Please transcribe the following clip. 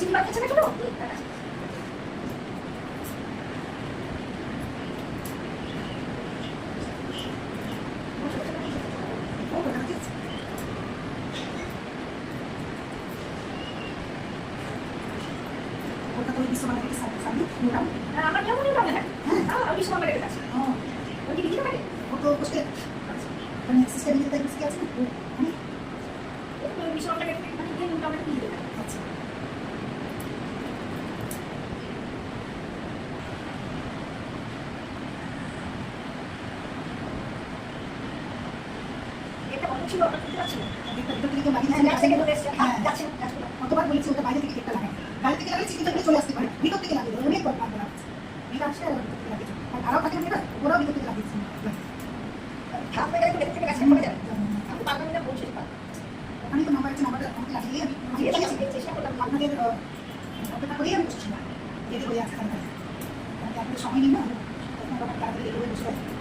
সিম্বার কাছে ছোট আমার কেমন হবে না আমি বিশ্বমানের কাছে ওই কি লিখে পারে ও তো বসে মানে সিস্টেম দিতে তাই কি আছে আমি ওই বিশ্বমানের কাছে মানে কি মোটা মোটা লিখে আচ্ছা এটা অনেক ছিল ওটা ঠিক আছে এটা থেকে বাড়ি থেকে দূরে এসে যাচ্ছে কতবার বলেছি ওটা বাইরে থেকে একটা লাগাই বাইরে থেকে লাগাই চিকিৎসা করে চলে আসতে পারে ভিতর থেকে লাগিয়ে অনেক বার পারবে না এটা আসলে লাগিয়েছে আর আরো থাকে না ওরাও ভিতর থেকে লাগিয়েছে খাপে গেলে ভিতর থেকে কাছে পড়ে যায় আমি পারলাম না বলছি আমি তো নাম্বার আছে নাম্বারটা আমাকে লাগিয়ে আমি চেষ্টা করলাম আপনাদের অপেক্ষা করেই আমি বসেছিলাম যেতে বলে আসতে পারি আপনাদের সময় নেই না তাড়াতাড়ি বসে